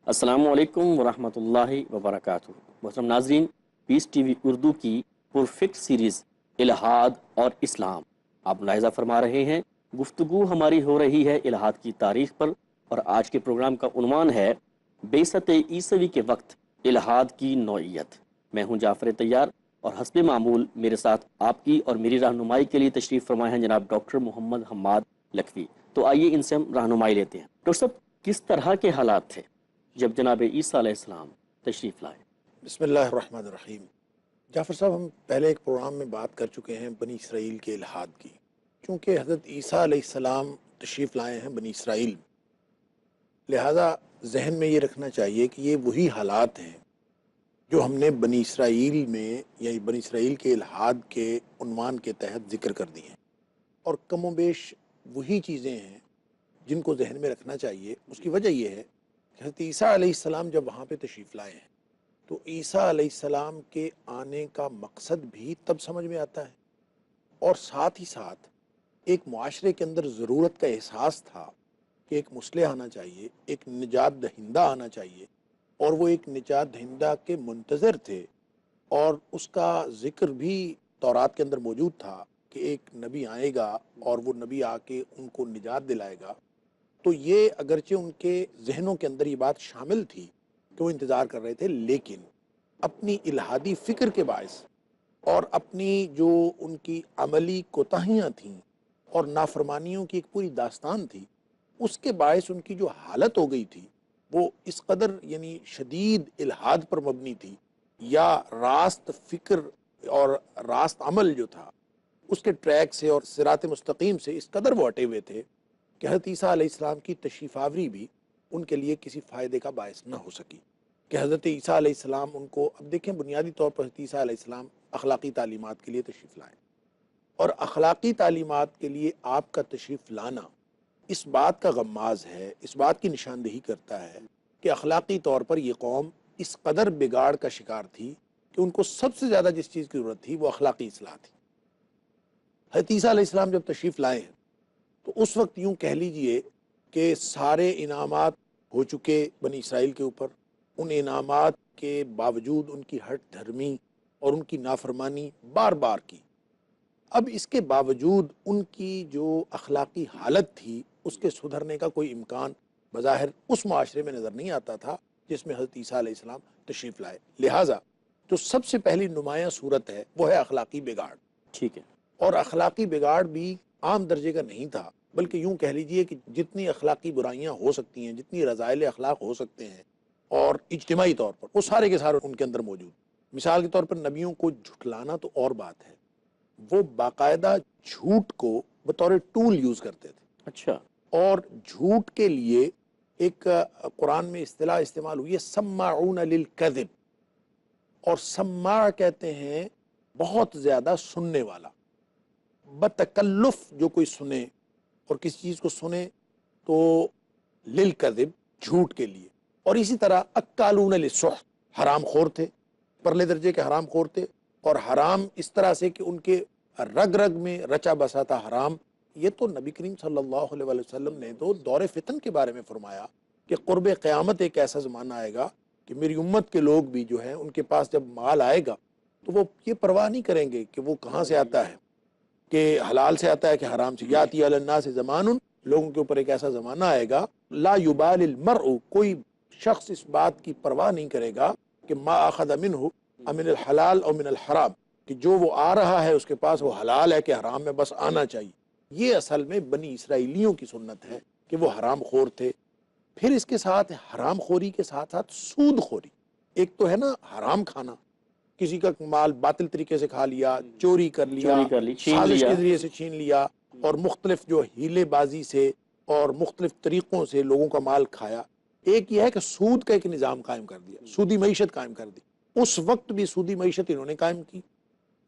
السلام علیکم ورحمۃ اللہ وبرکاتہ۔ محترم ناظرین، پیس ٹی وی اردو کی پرفیکٹ سیریز الہاد اور اسلام آپ ملاحظہ فرما رہے ہیں۔ گفتگو ہماری ہو رہی ہے الہاد کی تاریخ پر، اور آج کے پروگرام کا عنوان ہے بعثت عیسوی کے وقت الہاد کی نوعیت۔ میں ہوں جعفر طیار، اور حسب معمول میرے ساتھ آپ کی اور میری رہنمائی کے لیے تشریف فرمائے ہیں جناب ڈاکٹر محمد حماد لکھوی۔ تو آئیے ان سے ہم رہنمائی لیتے ہیں۔ ڈاکٹر صاحب، کس طرح کے حالات تھے جب جناب عیسیٰ علیہ السلام تشریف لائے؟ بسم اللہ الرحمن الرحیم۔ جعفر صاحب، ہم پہلے ایک پروگرام میں بات کر چکے ہیں بنی اسرائیل کے الہاد کی، کیونکہ حضرت عیسیٰ علیہ السلام تشریف لائے ہیں بنی اسرائیل، لہٰذا ذہن میں یہ رکھنا چاہیے کہ یہ وہی حالات ہیں جو ہم نے بنی اسرائیل میں یا بنی اسرائیل کے الہاد کے عنوان کے تحت ذکر کر دی ہیں، اور کم و بیش وہی چیزیں ہیں جن کو ذہن میں رکھنا چاہیے۔ اس کی وجہ یہ ہے کہ حضرت عیسیٰ علیہ السلام جب وہاں پہ تشریف لائے ہیں تو عیسیٰ علیہ السلام کے آنے کا مقصد بھی تب سمجھ میں آتا ہے، اور ساتھ ہی ساتھ ایک معاشرے کے اندر ضرورت کا احساس تھا کہ ایک مصلح آنا چاہیے، ایک نجات دہندہ آنا چاہیے، اور وہ ایک نجات دہندہ کے منتظر تھے، اور اس کا ذکر بھی تورات کے اندر موجود تھا کہ ایک نبی آئے گا اور وہ نبی آ کے ان کو نجات دلائے گا۔ تو یہ اگرچہ ان کے ذہنوں کے اندر یہ بات شامل تھی کہ وہ انتظار کر رہے تھے، لیکن اپنی الہادی فکر کے باعث اور اپنی جو ان کی عملی کوتاہیاں تھیں اور نافرمانیوں کی ایک پوری داستان تھی، اس کے باعث ان کی جو حالت ہو گئی تھی وہ اس قدر یعنی شدید الہاد پر مبنی تھی، یا راست فکر اور راست عمل جو تھا اس کے ٹریک سے اور صراط مستقیم سے اس قدر وہ ہٹے ہوئے تھے کہ حضرت عیسیٰ علیہ السلام کی تشریف آوری بھی ان کے لیے کسی فائدے کا باعث نہ ہو سکی، کہ حضرت عیسیٰ علیہ السلام ان کو، اب دیکھیں بنیادی طور پر حضرت عیسیٰ علیہ السلام اخلاقی تعلیمات کے لیے تشریف لائیں، اور اخلاقی تعلیمات کے لیے آپ کا تشریف لانا اس بات کا غماز ہے، اس بات کی نشاندہی کرتا ہے کہ اخلاقی طور پر یہ قوم اس قدر بگاڑ کا شکار تھی کہ ان کو سب سے زیادہ جس چیز کی ضرورت تھی وہ اخلاقی اصلاح تھی۔ حضرت عیسیٰ علیہ السلام جب تشریف لائے ہیں تو اس وقت یوں کہہ لیجئے کہ سارے انعامات ہو چکے بنی اسرائیل کے اوپر، ان انعامات کے باوجود ان کی ہٹ دھرمی اور ان کی نافرمانی بار بار کی۔ اب اس کے باوجود ان کی جو اخلاقی حالت تھی اس کے سدھرنے کا کوئی امکان بظاہر اس معاشرے میں نظر نہیں آتا تھا جس میں حضرت عیسیٰ علیہ السلام تشریف لائے، لہٰذا جو سب سے پہلی نمایاں صورت ہے وہ ہے اخلاقی بگاڑ۔ ٹھیک ہے۔ اور اخلاقی بگاڑ بھی عام درجے کا نہیں تھا، بلکہ یوں کہہ لیجئے کہ جتنی اخلاقی برائیاں ہو سکتی ہیں، جتنی رذائل اخلاق ہو سکتے ہیں اور اجتماعی طور پر، وہ سارے کے سارے ان کے اندر موجود۔ مثال کے طور پر نبیوں کو جھٹلانا تو اور بات ہے، وہ باقاعدہ جھوٹ کو بطور ٹول یوز کرتے تھے۔ اچھا۔ اور جھوٹ کے لیے ایک قرآن میں اصطلاح استعمال ہوئی ہے سماعون للکذب، اور سماع کہتے ہیں بہت زیادہ سننے والا، بتکلف جو کوئی سنے اور کسی چیز کو سنے تو للکذب جھوٹ کے لیے، اور اسی طرح اکالون للسحت حرام خور تھے، پرلے درجے کے حرام خور تھے، اور حرام اس طرح سے کہ ان کے رگ رگ میں رچا بسا تھا حرام۔ یہ تو نبی کریم صلی اللہ علیہ وسلم نے تو دور فتن کے بارے میں فرمایا کہ قرب قیامت ایک ایسا زمانہ آئے گا کہ میری امت کے لوگ بھی جو ہیں ان کے پاس جب مال آئے گا تو وہ یہ پرواہ نہیں کریں گے کہ وہ کہاں سے آتا ہے، کہ حلال سے آتا ہے کہ حرام سے۔ یاتی علی الناس زمان، لوگوں کے اوپر ایک ایسا زمانہ آئے گا لا یبال المرء، کوئی شخص اس بات کی پرواہ نہیں کرے گا کہ ما اخذ منہ امن الحلال او من الحرام، کہ جو وہ آ رہا ہے اس کے پاس وہ حلال ہے کہ حرام میں، بس آنا چاہیے۔ یہ اصل میں بنی اسرائیلیوں کی سنت ہے کہ وہ حرام خور تھے۔ پھر اس کے ساتھ حرام خوری کے ساتھ ساتھ سود خوری، ایک تو ہے نا حرام کھانا، کسی کا مال باطل طریقے سے کھا لیا، چوری کر لیا، سازش کے ذریعے سے چھین لیا، اور مختلف جو ہیلے بازی سے اور مختلف طریقوں سے لوگوں کا مال کھایا۔ ایک یہ ہے کہ سود کا ایک نظام قائم کر دیا، سودی معیشت قائم کر دی۔ اس وقت بھی سودی معیشت انہوں نے قائم کی۔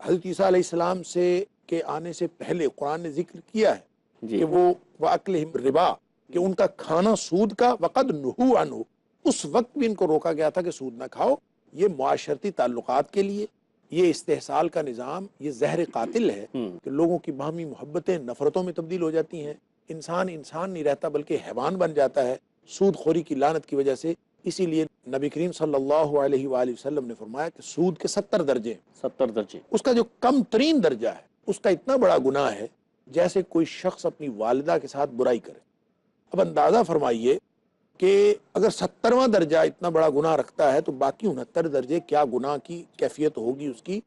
حضرت عیسیٰ علیہ السلام سے کے آنے سے پہلے قرآن نے ذکر کیا ہے جی کہ وہ وَأَكْلِهِمْ رِبَا، کہ ان کا کھانا سود کا، وَقَدْ نُهُوا عَنْهُ، اس وقت بھی ان کو روکا گیا تھا کہ سود نہ کھاؤ۔ یہ معاشرتی تعلقات کے لیے یہ استحصال کا نظام یہ زہر قاتل ہے کہ لوگوں کی باہمی محبتیں نفرتوں میں تبدیل ہو جاتی ہیں، انسان انسان نہیں رہتا بلکہ حیوان بن جاتا ہے سود خوری کی لعنت کی وجہ سے۔ اسی لیے نبی کریم صلی اللہ علیہ وآلہ وسلم نے فرمایا کہ سود کے 70 درجے ہیں، 70 درجے۔ اس کا جو کم ترین درجہ ہے اس کا اتنا بڑا گناہ ہے جیسے کوئی شخص اپنی والدہ کے ساتھ برائی کرے۔ اب اندازہ فرمائیے کہ اگر 70واں درجہ اتنا بڑا گناہ رکھتا ہے تو باقی 69 درجے کیا گناہ کی کیفیت ہوگی اس کی۔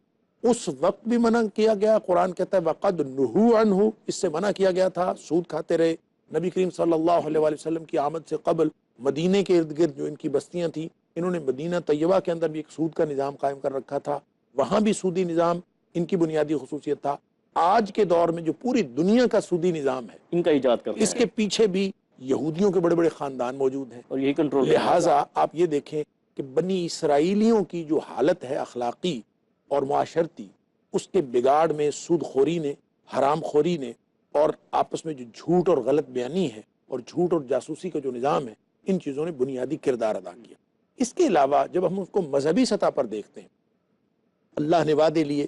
اس وقت بھی منع کیا گیا، قرآن کہتا ہے وَقَدْ نُهُوا عَنْهُ، اس سے منع کیا گیا تھا، سود کھاتے رہے۔ نبی کریم صلی اللہ علیہ وآلہ وسلم کی آمد سے قبل مدینے کے ارد گرد جو ان کی بستیاں تھیں، انہوں نے مدینہ طیبہ کے اندر بھی ایک سود کا نظام قائم کر رکھا تھا، وہاں بھی سودی نظام ان کی بنیادی خصوصیت تھا۔ آج کے دور میں جو پوری دنیا کا سودی نظام ہے ان کا ایجاد کرنا اس کے پیچھے بھی یہودیوں کے بڑے بڑے خاندان موجود ہیں، اور یہی کنٹرول کرنا۔ لہٰذا آپ یہ دیکھیں کہ بنی اسرائیلیوں کی جو حالت ہے اخلاقی اور معاشرتی، اس کے بگاڑ میں سود خوری نے، حرام خوری نے، اور آپس میں جو جھوٹ اور غلط بیانی ہے اور جھوٹ اور جاسوسی کا جو نظام ہے، ان چیزوں نے بنیادی کردار ادا کیا۔ اس کے علاوہ جب ہم اس کو مذہبی سطح پر دیکھتے ہیں، اللہ نے وعدے لیے،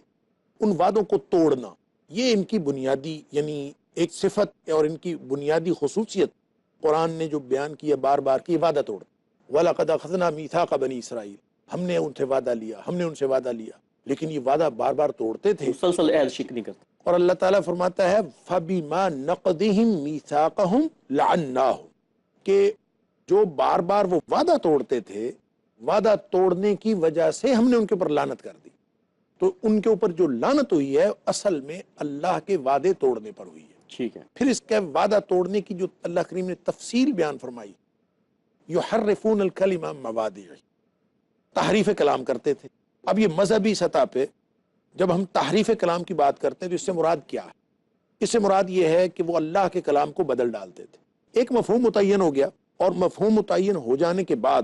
ان وعدوں کو توڑنا، یہ ان کی بنیادی یعنی ایک صفت اور ان کی بنیادی خصوصیت قرآن نے جو بیان کیا بار بار کہ یہ وعدہ توڑ۔ وَلَقَدْ أَخَذْنَا مِيثَاقَ بَنِي إِسْرَائِيلَ، ہم نے ان سے وعدہ لیا، ہم نے ان سے وعدہ لیا، لیکن یہ وعدہ بار بار توڑتے تھے۔ مسلسل عہد شک نہیں کرتا۔ اور اللہ تعالیٰ فرماتا ہے فَبِمَا نَقْضِهِمْ مِيثَاقَهُمْ لَعَنَّاهُمْ، کہ جو بار بار وہ وعدہ توڑتے تھے، وعدہ توڑنے کی وجہ سے ہم نے ان کے اوپر لعنت کر دی۔ تو ان کے اوپر جو لعنت ہوئی ہے اصل میں اللہ کے وعدے توڑنے پر ہوئی ہے۔ ٹھیک ہے۔ پھر اس کے وعدہ توڑنے کی جو اللہ کریم نے تفصیل بیان فرمائی، یحرفون الکلم عن مواضعہ، تحریف کلام کرتے تھے۔ اب یہ مذہبی سطح پہ جب ہم تحریف کلام کی بات کرتے ہیں تو اس سے مراد کیا ہے؟ اس سے مراد یہ ہے کہ وہ اللہ کے کلام کو بدل ڈالتے تھے۔ ایک مفہوم متعین ہو گیا، اور مفہوم متعین ہو جانے کے بعد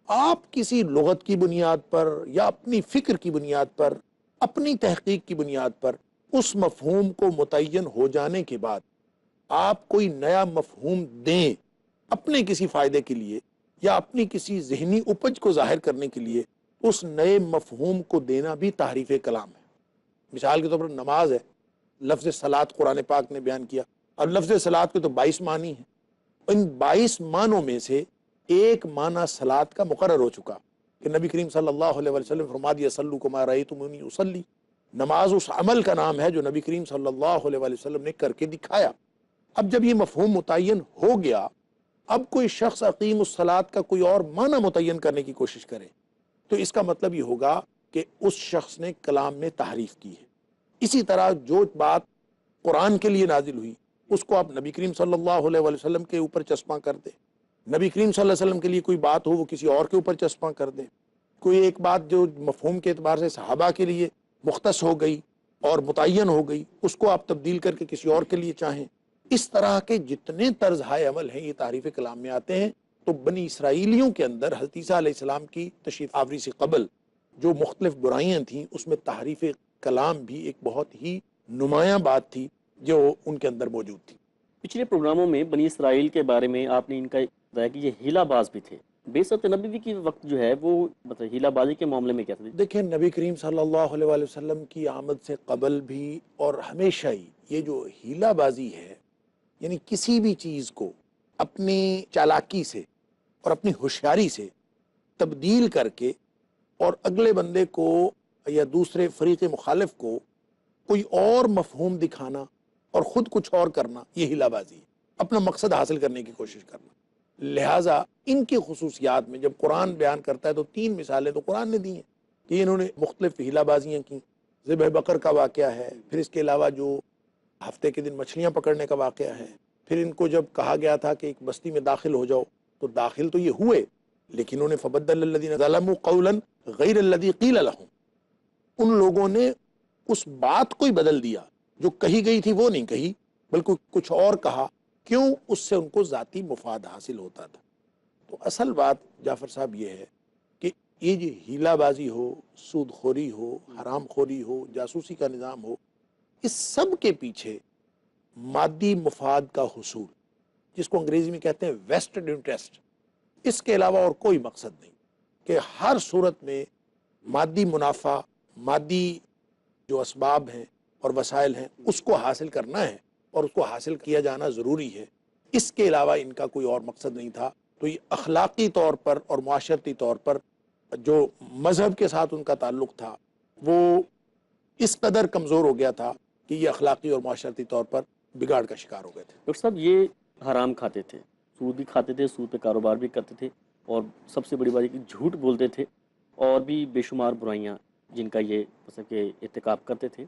آپ کسی لغت کی بنیاد پر یا اپنی فکر کی بنیاد پر، اپنی تحقیق کی بنیاد پر اس مفہوم کو متعین ہو جانے کے بعد آپ کوئی نیا مفہوم دیں اپنے کسی فائدے کے لیے یا اپنی کسی ذہنی اپج کو ظاہر کرنے کے لیے، اس نئے مفہوم کو دینا بھی تحریف کلام ہے۔ مثال کے طور پر نماز ہے، لفظ صلاۃ قرآن پاک نے بیان کیا، اور لفظ صلاۃ کے تو 22 معنی ہیں، ان 22 معنوں میں سے ایک معنی صلاۃ کا مقرر ہو چکا کہ نبی کریم صلی اللہ علیہ وسلم فرما دیا صلو کما رأیتمونی اصلی، نماز اس عمل کا نام ہے جو نبی کریم صلی اللہ علیہ وسلم نے کر کے دکھایا۔ اب جب یہ مفہوم متعین ہو گیا، اب کوئی شخص اقیم الصلاۃ کا کوئی اور معنی متعین کرنے کی کوشش کرے تو اس کا مطلب یہ ہوگا کہ اس شخص نے کلام میں تحریف کی ہے۔ اسی طرح جو بات قرآن کے لیے نازل ہوئی اس کو آپ نبی کریم صلی اللہ علیہ وسلم کے اوپر چسپاں کر دیں، نبی کریم صلی اللہ علیہ وسلم کے لیے کوئی بات ہو وہ کسی اور کے اوپر چسپاں کر دیں، کوئی ایک بات جو مفہوم کے اعتبار سے صحابہ کے لیے مختص ہو گئی اور متعین ہو گئی اس کو آپ تبدیل کر کے کسی اور کے لیے چاہیں۔ اس طرح کے جتنے طرز ہائے عمل ہیں یہ تعریف کلام میں آتے ہیں۔ تو بنی اسرائیلیوں کے اندر حضرت عیسیٰ علیہ السلام کی تشریف آوری سے قبل جو مختلف برائیاں تھیں اس میں تحریف کلام بھی ایک بہت ہی نمایاں بات تھی جو ان کے اندر موجود تھی۔ پچھلے پروگراموں میں بنی اسرائیل کے بارے میں آپ نے ان کا بتایا کہ یہ ہیلہ باز بھی تھے۔ بعثت نبوی کی وقت جو ہے وہ مطلب ہیلہ بازی کے معاملے میں کیا تھا؟ دیکھیں نبی کریم صلی اللہ علیہ وآلہ وسلم کی آمد سے قبل بھی اور ہمیشہ ہی یہ جو ہیلہ بازی ہے، یعنی کسی بھی چیز کو اپنی چالاکی سے اور اپنی ہوشیاری سے تبدیل کر کے اور اگلے بندے کو یا دوسرے فریق مخالف کو کوئی اور مفہوم دکھانا اور خود کچھ اور کرنا، یہ ہیلہ بازی ہے، اپنا مقصد حاصل کرنے کی کوشش کرنا۔ لہٰذا ان کی خصوصیات میں جب قرآن بیان کرتا ہے تو 3 مثالیں تو قرآن نے دی ہیں کہ انہوں نے مختلف ہیلہ بازیاں کی۔ ذبح بقر کا واقعہ ہے، پھر اس کے علاوہ جو ہفتے کے دن مچھلیاں پکڑنے کا واقعہ ہے، پھر ان کو جب کہا گیا تھا کہ ایک بستی میں داخل ہو جاؤ تو داخل تو یہ ہوئے، لیکن انہوں نے فبدل الذین ظلموا قولا غیر الذی قیل لهم، ان لوگوں نے اس بات کو ہی بدل دیا، جو کہی گئی تھی وہ نہیں کہی بلکہ کچھ اور کہا، کیوں؟ اس سے ان کو ذاتی مفاد حاصل ہوتا تھا۔ تو اصل بات جعفر صاحب یہ ہے کہ یہ جو ہیلہ بازی ہو، سود خوری ہو، حرام خوری ہو، جاسوسی کا نظام ہو، اس سب کے پیچھے مادی مفاد کا حصول، جس کو انگریزی میں کہتے ہیں ویسٹڈ انٹرسٹ، اس کے علاوہ اور کوئی مقصد نہیں، کہ ہر صورت میں مادی منافع، مادی جو اسباب ہیں اور وسائل ہیں اس کو حاصل کرنا ہے اور اس کو حاصل کیا جانا ضروری ہے، اس کے علاوہ ان کا کوئی اور مقصد نہیں تھا۔ تو یہ اخلاقی طور پر اور معاشرتی طور پر جو مذہب کے ساتھ ان کا تعلق تھا وہ اس قدر کمزور ہو گیا تھا کہ یہ اخلاقی اور معاشرتی طور پر بگاڑ کا شکار ہو گئے تھے۔ ڈاکٹر صاحب یہ حرام کھاتے تھے، سود بھی کھاتے تھے، سود پہ کاروبار بھی کرتے تھے، اور سب سے بڑی بات یہ کہ جھوٹ بولتے تھے، اور بھی بے شمار برائیاں جن کا یہ مطلب کہ ارتکاب کرتے تھے۔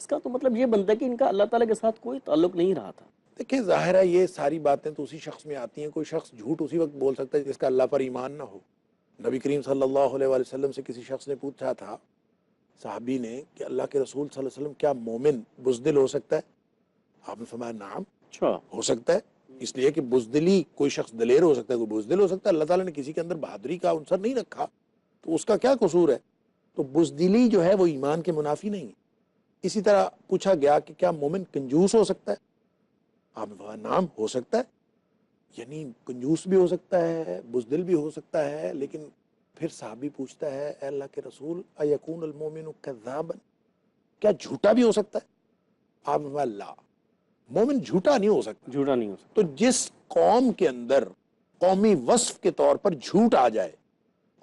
اس کا تو مطلب یہ بنتا ہے کہ ان کا اللہ تعالیٰ کے ساتھ کوئی تعلق نہیں رہا تھا۔ دیکھیں ظاہر ہے یہ ساری باتیں تو اسی شخص میں آتی ہیں، کوئی شخص جھوٹ اسی وقت بول سکتا ہے جس کا اللہ پر ایمان نہ ہو۔ نبی کریم صلی اللہ علیہ وآلہ وسلم سے کسی شخص نے پوچھا تھا، صحابی نے، کہ اللہ کے رسول صلی اللہ علیہ وسلم کیا مومن بزدل ہو سکتا ہے؟ آپ نے فرمایا نعم، اچھا، ہو سکتا ہے، اس لیے کہ بزدلی، کوئی شخص دلیر ہو سکتا ہے، کوئی بزدل ہو سکتا ہے۔ اللہ تعالیٰ نے کسی کے اندر بہادری کا عنصر نہیں رکھا تو اس کا کیا قصور ہے؟ تو بزدلی جو ہے وہ ایمان کے منافی نہیں ہے۔ اسی طرح پوچھا گیا کہ کیا مومن کنجوس ہو سکتا ہے؟ آپ نے فرمایا نعم، ہو سکتا ہے، یعنی کنجوس بھی ہو سکتا ہے، بزدل بھی ہو سکتا ہے۔ لیکن پھر صحابی پوچھتا ہے، اے اللہ کے رسول، ایکون المومن کذابا، کیا جھوٹا بھی ہو سکتا ہے؟ آپ نے فرمایا لا، مومن جھوٹا نہیں ہو سکتا۔ جھوٹا نہیں ہو تو جس قوم کے اندر قومی وصف کے طور پر جھوٹ آ جائے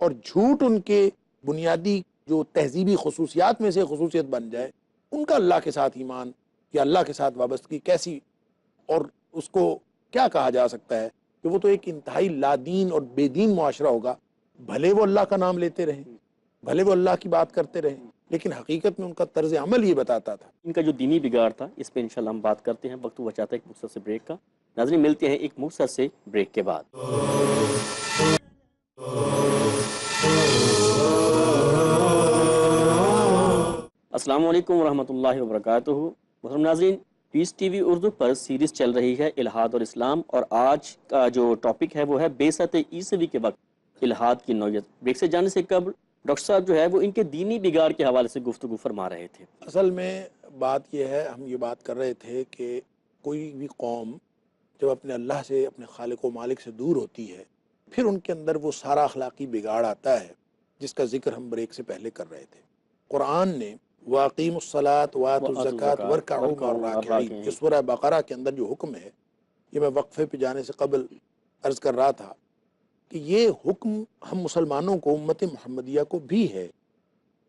اور جھوٹ ان کے بنیادی جو تہذیبی خصوصیات میں سے خصوصیت بن جائے، ان کا اللہ کے ساتھ ایمان یا اللہ کے ساتھ وابستگی کیسی، اور اس کو کیا کہا جا سکتا ہے کہ وہ تو ایک انتہائی لادین اور بے دین معاشرہ ہوگا۔ بھلے وہ اللہ کا نام لیتے رہیں، بھلے وہ اللہ کی بات کرتے رہیں، لیکن حقیقت میں ان کا طرز عمل یہ بتاتا تھا۔ ان کا جو دینی بگاڑ تھا، اس پہ انشاءاللہ ہم بات کرتے ہیں، وقت ہوا چاہتا ہے ایک مختصر سے بریک کا۔ ناظرین ملتے ہیں ایک مختصر سے بریک کے بعد۔ السلام علیکم ورحمۃ اللہ وبرکاتہ۔ محترم ناظرین، پیس ٹی وی اردو پر سیریز چل رہی ہے الحاد اور اسلام، اور آج کا جو ٹاپک ہے وہ ہے بعثت عیسوی کے وقت الحاد کی نوعیت۔ بریک سے جانے سے قبل ڈاکٹر صاحب جو ہے وہ ان کے دینی بگاڑ کے حوالے سے گفتگو فرما رہے تھے۔ اصل میں بات یہ ہے، ہم یہ بات کر رہے تھے کہ کوئی بھی قوم جب اپنے اللہ سے، اپنے خالق و مالک سے دور ہوتی ہے، پھر ان کے اندر وہ سارا اخلاقی بگاڑ آتا ہے جس کا ذکر ہم بریک سے پہلے کر رہے تھے۔ قرآن نے وَأَقِيمُوا الصَّلَاةَ وَآتُوا الزَّكَاةَ وَارْكَعُوا مَعَ الرَّاكِعِينَ، یہ سورہ بقرہ کے اندر جو حکم ہے، یہ میں وقفے پہ جانے سے قبل عرض کر رہا تھا کہ یہ حکم ہم مسلمانوں کو، امت محمدیہ کو بھی ہے،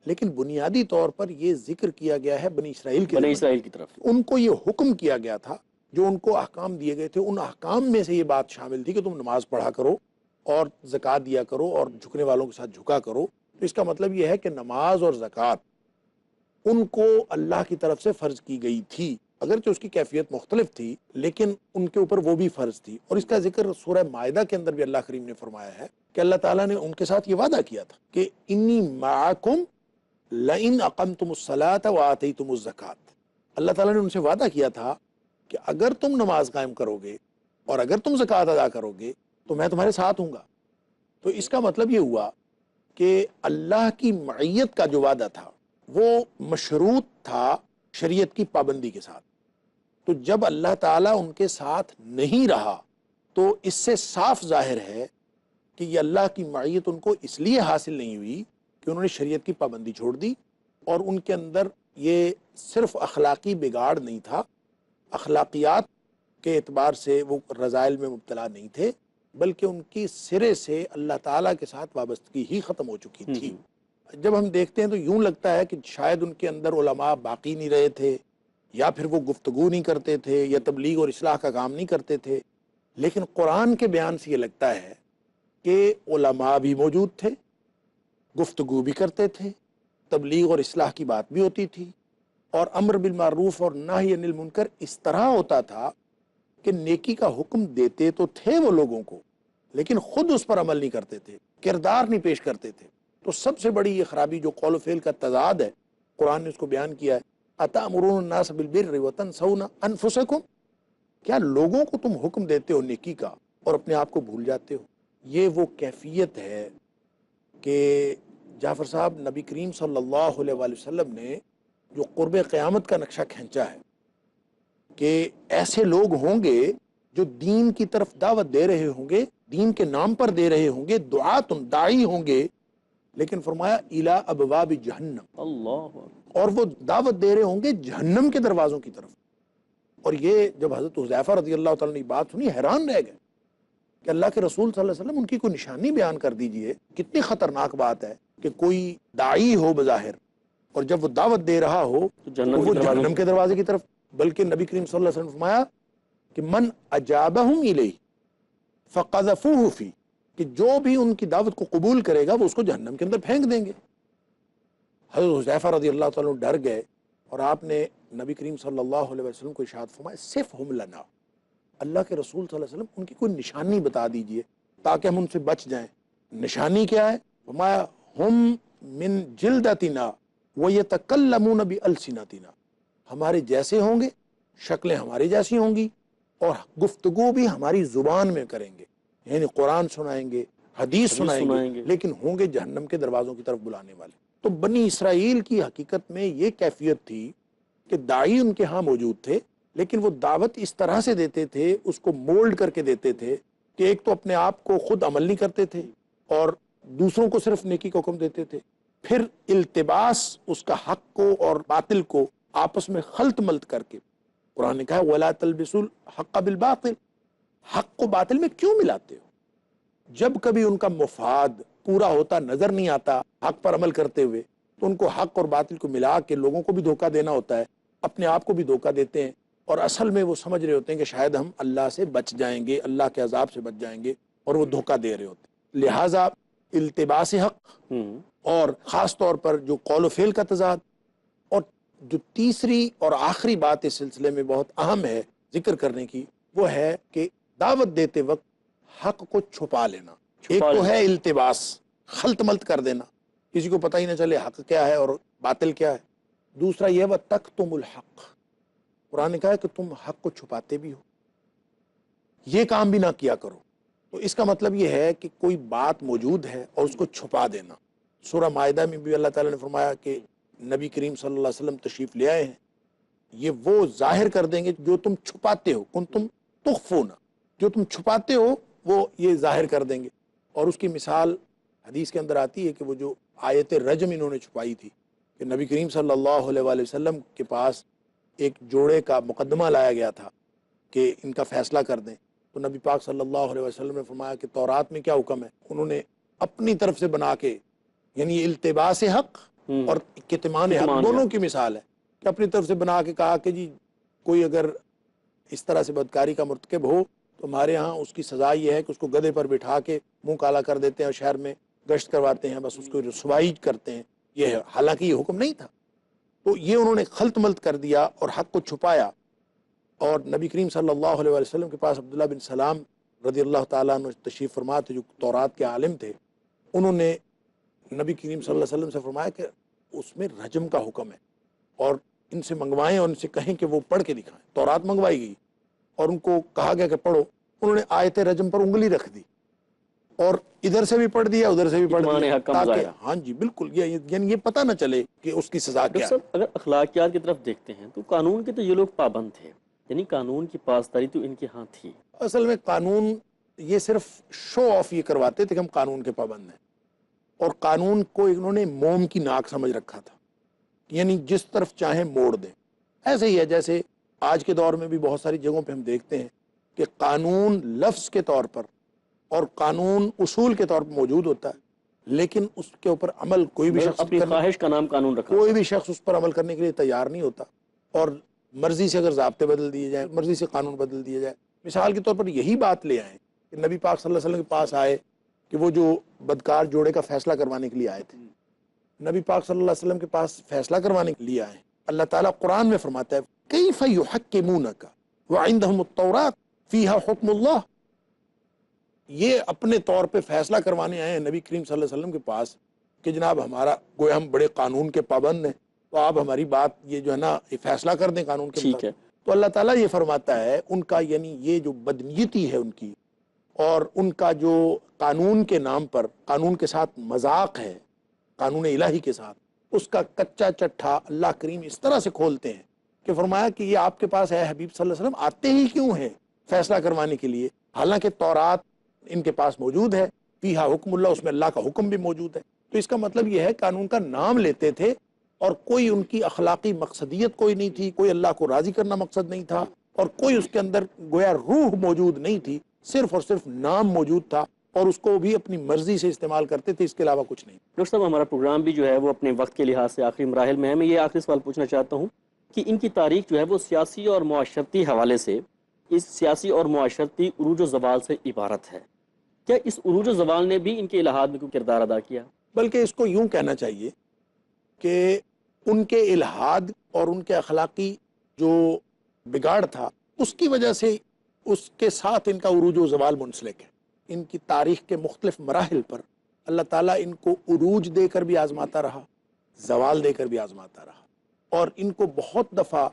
لیکن بنیادی طور پر یہ ذکر کیا گیا ہے بنی اسرائیل کے بنی لیے۔ اسرائیل کی طرف ان کو یہ حکم کیا گیا تھا، جو ان کو احکام دیے گئے تھے، ان احکام میں سے یہ بات شامل تھی کہ تم نماز پڑھا کرو اور زکوٰۃ دیا کرو اور جھکنے والوں کے ساتھ جھکا کرو۔ تو اس کا مطلب یہ ہے کہ نماز اور زکوٰۃ ان کو اللہ کی طرف سے فرض کی گئی تھی، اگرچہ اس کی کیفیت مختلف تھی لیکن ان کے اوپر وہ بھی فرض تھی۔ اور اس کا ذکر سورہ مائدہ کے اندر بھی اللہ کریم نے فرمایا ہے کہ اللہ تعالیٰ نے ان کے ساتھ یہ وعدہ کیا تھا کہ انی معکم لئن اقمتم الصلاۃ وآتیتم الزکوٰۃ، اللہ تعالیٰ نے ان سے وعدہ کیا تھا کہ اگر تم نماز قائم کرو گے اور اگر تم زکوٰۃ ادا کرو گے تو میں تمہارے ساتھ ہوں گا۔ تو اس کا مطلب یہ ہوا کہ اللہ کی معیت کا جو وعدہ تھا وہ مشروط تھا شریعت کی پابندی کے ساتھ۔ تو جب اللہ تعالیٰ ان کے ساتھ نہیں رہا تو اس سے صاف ظاہر ہے کہ یہ اللہ کی معیت ان کو اس لیے حاصل نہیں ہوئی کہ انہوں نے شریعت کی پابندی چھوڑ دی، اور ان کے اندر یہ صرف اخلاقی بگاڑ نہیں تھا، اخلاقیات کے اعتبار سے وہ رذائل میں مبتلا نہیں تھے، بلکہ ان کی سرے سے اللہ تعالیٰ کے ساتھ وابستگی ہی ختم ہو چکی تھی۔ جب ہم دیکھتے ہیں تو یوں لگتا ہے کہ شاید ان کے اندر علماء باقی نہیں رہے تھے، یا پھر وہ گفتگو نہیں کرتے تھے، یا تبلیغ اور اصلاح کا کام نہیں کرتے تھے، لیکن قرآن کے بیان سے یہ لگتا ہے کہ علماء بھی موجود تھے، گفتگو بھی کرتے تھے، تبلیغ اور اصلاح کی بات بھی ہوتی تھی، اور امر بالمعروف اور نہی عن المنکر اس طرح ہوتا تھا کہ نیکی کا حکم دیتے تو تھے وہ لوگوں کو، لیکن خود اس پر عمل نہیں کرتے تھے، کردار نہیں پیش کرتے تھے۔ تو سب سے بڑی یہ خرابی جو قول و فعل کا تضاد ہے، قرآن نے اس کو بیان کیا ہے، اتأمرون الناس بالبر وتنسون انفسکم، کیا لوگوں کو تم حکم دیتے ہو نیکی کا اور اپنے آپ کو بھول جاتے ہو؟ یہ وہ کیفیت ہے کہ جعفر صاحب، نبی کریم صلی اللہ علیہ وآلہ وسلم نے جو قرب قیامت کا نقشہ کھینچا ہے کہ ایسے لوگ ہوں گے جو دین کی طرف دعوت دے رہے ہوں گے، دین کے نام پر دے رہے ہوں گے، داعی ہوں گے، لیکن فرمایا الا ابواب جہنم، اللہ اکبر۔ اور وہ دعوت دے رہے ہوں گے جہنم کے دروازوں کی طرف۔ اور یہ جب حضرت حذیفہ رضی اللہ تعالیٰ نے یہ بات سنی، حیران رہ گئے کہ اللہ کے رسول صلی اللہ علیہ وسلم ان کی کوئی نشانی بیان کر دیجئے، کتنی خطرناک بات ہے کہ کوئی داعی ہو بظاہر، اور جب وہ دعوت دے رہا ہو تو تو جنت وہ کے دروازے جہنم کے دروازے کی طرف۔ بلکہ نبی کریم صلی اللہ علیہ وسلم نے فرمایا کہ من اجابہم الیہ فقذفوہ فی، کہ جو بھی ان کی دعوت کو قبول کرے گا وہ اس کو جہنم کے اندر پھینک دیں گے۔ حضرت حذیفہ رضی اللہ تعالیٰ ڈر گئے، اور آپ نے نبی کریم صلی اللہ علیہ وسلم کو ارشاد فرمایا صفہم لنا، اللہ کے رسول صلی اللہ علیہ وسلم ان کی کوئی نشانی بتا دیجئے تاکہ ہم ان سے بچ جائیں۔ نشانی کیا ہے؟ فرمایا ہم من جلدتنا ویتکلمون بالسنتنا، ہمارے جیسے ہوں گے، شکلیں ہماری جیسی ہوں گی، اور گفتگو بھی ہماری زبان میں کریں گے، یعنی قرآن سنائیں گے، حدیث سنائیں گے، لیکن ہوں گے جہنم کے دروازوں کی طرف بلانے والے۔ تو بنی اسرائیل کی حقیقت میں یہ کیفیت تھی کہ داعی ان کے ہاں موجود تھے، لیکن وہ دعوت اس طرح سے دیتے تھے، اس کو مولڈ کر کے دیتے تھے کہ ایک تو اپنے آپ کو خود عمل نہیں کرتے تھے، اور دوسروں کو صرف نیکی کا حکم دیتے تھے، پھر التباس اس کا حق کو اور باطل کو آپس میں خلط ملط کر کے، قرآن نے کہا وَلَا تَلْبِسُوا الْحَقَّ بِالْبَاطِلِ، حق کو باطل میں کیوں ملاتے ہو؟ جب کبھی ان کا مفاد پورا ہوتا نظر نہیں آتا حق پر عمل کرتے ہوئے، تو ان کو حق اور باطل کو ملا کے لوگوں کو بھی دھوکہ دینا ہوتا ہے، اپنے آپ کو بھی دھوکہ دیتے ہیں، اور اصل میں وہ سمجھ رہے ہوتے ہیں کہ شاید ہم اللہ سے بچ جائیں گے، اللہ کے عذاب سے بچ جائیں گے، اور وہ دھوکہ دے رہے ہوتے ہیں۔ لہٰذا التباس حق، اور خاص طور پر جو قول و فعل کا تضاد، اور جو تیسری اور آخری بات اس سلسلے میں بہت اہم ہے ذکر کرنے کی، وہ ہے کہ دعوت دیتے وقت حق کو چھپا لینا۔ ایک تو ہے التباس، خلط ملط کر دینا، کسی کو پتہ ہی نہ چلے حق کیا ہے اور باطل کیا ہے۔ دوسرا یہ وَتَكْتُمُ الْحَقَّ، قرآن نے کہا ہے کہ تم حق کو چھپاتے بھی ہو، یہ کام بھی نہ کیا کرو۔ تو اس کا مطلب یہ ہے کہ کوئی بات موجود ہے اور اس کو چھپا دینا۔ سورہ مائدہ میں بھی اللہ تعالیٰ نے فرمایا کہ نبی کریم صلی اللہ علیہ وسلم تشریف لے آئے ہیں، یہ وہ ظاہر کر دیں گے جو تم چھپاتے ہو، کنتم تخفون، جو تم چھپاتے ہو وہ یہ ظاہر کر دیں گے۔ اور اس کی مثال حدیث کے اندر آتی ہے کہ وہ جو آیت رجم انہوں نے چھپائی تھی، کہ نبی کریم صلی اللہ علیہ وآلہ وسلم کے پاس ایک جوڑے کا مقدمہ لایا گیا تھا کہ ان کا فیصلہ کر دیں، تو نبی پاک صلی اللہ علیہ وسلم نے فرمایا کہ تورات میں کیا حکم ہے؟ انہوں نے اپنی طرف سے بنا کے، یعنی التباس حق اور کتمان حق دونوں کی مثال ہے، کہ اپنی طرف سے بنا کے کہا کہ جی کوئی اگر اس طرح سے بدکاری کا مرتکب ہو تو ہمارے ہاں اس کی سزا یہ ہے کہ اس کو گدھے پر بٹھا کے منہ کالا کر دیتے ہیں اور شہر میں گشت کرواتے ہیں، بس اس کو رسوائی کرتے ہیں، یہ ہے۔ حالانکہ یہ حکم نہیں تھا۔ تو یہ انہوں نے خلط ملط کر دیا اور حق کو چھپایا۔ اور نبی کریم صلی اللہ علیہ وسلم کے پاس عبداللہ بن سلام رضی اللہ تعالیٰ عنہ تشریف فرما تھے، جو تورات کے عالم تھے، انہوں نے نبی کریم صلی اللہ علیہ وسلم سے فرمایا کہ اس میں رجم کا حکم ہے، اور ان سے منگوائیں اور ان سے کہیں کہ وہ پڑھ کے دکھائیں۔ تورات منگوائی گئی اور ان کو کہا گیا کہ پڑھو، انہوں نے آیت رجم پر انگلی رکھ دی اور ادھر سے بھی پڑھ دیا ادھر سے بھی پڑھ دیا، تاکہ ہاں جی بالکل یعنی یہ پتہ نہ چلے کہ اس کی سزا کیا ہے۔ اگر اخلاقیات کی طرف دیکھتے ہیں تو قانون کے تو یہ لوگ پابند تھے، یعنی قانون کی پاسداری تو ان کے ہاں تھی۔ اصل میں قانون یہ صرف شو آف یہ کرواتے تھے کہ ہم قانون کے پابند ہیں، اور قانون کو انہوں نے موم کی ناک سمجھ رکھا تھا، یعنی جس طرف چاہیں موڑ دیں۔ ایسے ہی ہے جیسے آج کے دور میں بھی بہت ساری جگہوں پہ ہم دیکھتے ہیں کہ قانون لفظ کے طور پر اور قانون اصول کے طور پر موجود ہوتا ہے، لیکن اس کے اوپر عمل کوئی بھی شخص اپنی خواہش کا نام قانون رکھا، کوئی بھی شخص اس پر عمل کرنے کے لیے تیار نہیں ہوتا، اور مرضی سے اگر ضابطے بدل دیے جائیں، مرضی سے قانون بدل دیا جائے۔ مثال کے طور پر یہی بات لے آئیں کہ نبی پاک صلی اللہ علیہ وسلم کے پاس آئے کہ وہ جو بدکار جوڑے کا فیصلہ کروانے کے لیے آئے تھے، نبی پاک صلی اللہ علیہ وسلم کے پاس فیصلہ کروانے کے لیے آئے، اللہ تعالیٰ قرآن میں فرماتا ہے کیف یحکمونک وعندہم التوراۃ فیہا حکم اللہ، یہ اپنے طور پہ فیصلہ کروانے آئے ہیں نبی کریم صلی اللہ علیہ وسلم کے پاس کہ جناب ہمارا گویا ہم بڑے قانون کے پابند ہیں، تو آپ ہماری بات یہ جو ہے نا یہ فیصلہ کر دیں قانون کے مطابق۔ تو اللہ تعالیٰ یہ فرماتا ہے ان کا یعنی یہ جو بدنیتی ہے ان کی، اور ان کا جو قانون کے نام پر قانون کے ساتھ مذاق ہے، قانون الہی کے ساتھ، اس کا کچا چٹھا اللہ کریم اس طرح سے کھولتے ہیں کہ فرمایا کہ یہ آپ کے پاس ہے حبیب صلی اللہ علیہ وسلم آتے ہی کیوں ہیں فیصلہ کروانے کے لیے، حالانکہ تورات ان کے پاس موجود ہے، فیہا حکم اللہ، اس میں اللہ کا حکم بھی موجود ہے۔ تو اس کا مطلب یہ ہے قانون کا نام لیتے تھے اور کوئی ان کی اخلاقی مقصدیت کوئی نہیں تھی، کوئی اللہ کو راضی کرنا مقصد نہیں تھا، اور کوئی اس کے اندر گویا روح موجود نہیں تھی، صرف اور صرف نام موجود تھا، اور اس کو بھی اپنی مرضی سے استعمال کرتے تھے، اس کے علاوہ کچھ نہیں۔ ڈاکٹر صاحب ہمارا پروگرام بھی جو ہے وہ اپنے وقت کے لحاظ سے آخری مراحل میں ہے۔ میں یہ آخری سوال پوچھنا چاہتا ہوں کہ ان کی تاریخ جو ہے وہ سیاسی اور معاشرتی حوالے سے اس سیاسی اور معاشرتی عروج و زوال سے عبارت ہے، کیا اس عروج و زوال نے بھی ان کے الہاد میں کوئی کردار ادا کیا؟ بلکہ اس کو یوں کہنا چاہیے کہ ان کے الہاد اور ان کے اخلاقی جو بگاڑ تھا اس کی وجہ سے اس کے ساتھ ان کا عروج و زوال منسلک ہے۔ ان کی تاریخ کے مختلف مراحل پر اللہ تعالیٰ ان کو عروج دے کر بھی آزماتا رہا، زوال دے کر بھی آزماتا رہا، اور ان کو بہت دفعہ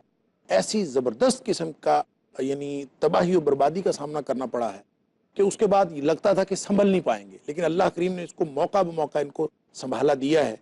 ایسی زبردست قسم کا یعنی تباہی و بربادی کا سامنا کرنا پڑا ہے کہ اس کے بعد یہ لگتا تھا کہ سنبھل نہیں پائیں گے، لیکن اللہ کریم نے اس کو موقع بموقع ان کو سنبھالا دیا ہے۔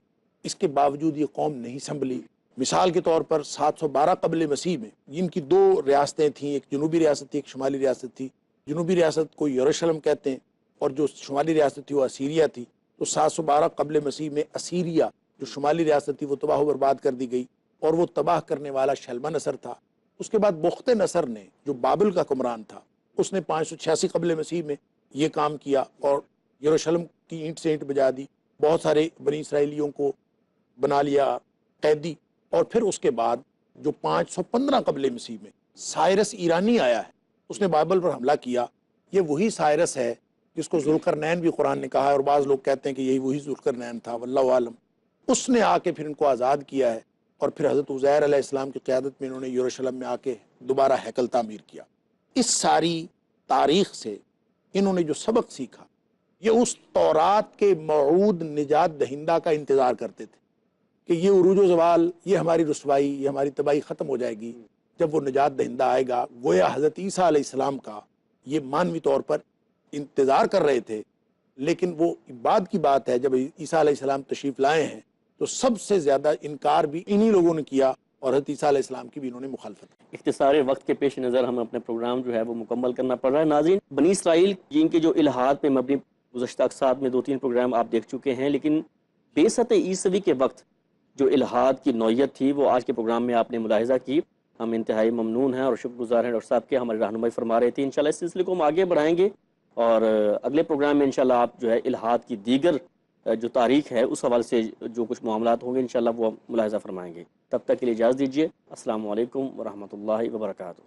اس کے باوجود یہ قوم نہیں سنبھلی۔ مثال کے طور پر 712 قبل مسیح میں جن کی دو ریاستیں تھیں، ایک جنوبی ریاست تھی، ایک شمالی ریاست تھی۔ جنوبی ریاست کو یروشلم کہتے ہیں اور جو شمالی ریاست تھی وہ اسیریا تھی۔ تو 712 قبل مسیح میں اسیریا جو شمالی ریاست تھی وہ تباہ و برباد کر دی گئی، اور وہ تباہ کرنے والا شلمہ نصر تھا۔ اس کے بعد بخت نصر نے جو بابل کا حکمران تھا اس نے 586 قبل مسیح میں یہ کام کیا اور یروشلم کی اینٹ سے اینٹ بجا دی، بہت سارے بنی اسرائیلیوں کو بنا لیا قیدی۔ اور پھر اس کے بعد جو 515 قبل مسیح میں سائرس ایرانی آیا ہے، اس نے بابل پر حملہ کیا۔ یہ وہی سائرس ہے جس کو ذوالقرنین بھی قرآن نے کہا ہے، اور بعض لوگ کہتے ہیں کہ یہی وہی ذوالقرنین تھا، واللہ عالم۔ اس نے آ کے پھر ان کو آزاد کیا ہے، اور پھر حضرت عزیر علیہ السلام کی قیادت میں انہوں نے یروشلم میں آ کے دوبارہ ہیکل تعمیر کیا۔ اس ساری تاریخ سے انہوں نے جو سبق سیکھا، یہ اس تورات کے موعود نجات دہندہ کا انتظار کرتے تھے کہ یہ عروج و زوال، یہ ہماری رسوائی، یہ ہماری تباہی ختم ہو جائے گی جب وہ نجات دہندہ آئے گا۔ گویا حضرت عیسیٰ علیہ السلام کا یہ مانوی طور پر انتظار کر رہے تھے، لیکن وہ بعد کی بات ہے جب عیسیٰ علیہ السلام تشریف لائے ہیں تو سب سے زیادہ انکار بھی انہی لوگوں نے کیا، اور حضرت عیسیٰ علیہ السلام کی بھی انہوں نے مخالفت کی۔ اختصار وقت کے پیش نظر ہمیں اپنے پروگرام جو ہے وہ مکمل کرنا پڑ رہا ہے۔ ناظرین، بنی اسرائیل جن کے جو الہاد پہ مبنی گزشتہ اقساط میں 2-3 پروگرام آپ دیکھ چکے ہیں، لیکن بعثت عیسوی کے وقت جو الہاد کی نوعیت تھی وہ آج کے پروگرام میں آپ نے ملاحظہ کی۔ ہم انتہائی ممنون ہیں اور شکر گزار ہیں ڈاکٹر صاحب کے، ہماری رہنمائی فرما رہے تھے۔ انشاءاللہ اس سلسلے کو ہم آگے بڑھائیں گے، اور اگلے پروگرام میں انشاءاللہ آپ جو ہے الہاد کی دیگر جو تاریخ ہے اس حوالے سے جو کچھ معاملات ہوں گے انشاءاللہ وہ ملاحظہ فرمائیں گے۔ تب تک کے لیے اجازت دیجیے۔ السلام علیکم ورحمۃ اللہ وبرکاتہ۔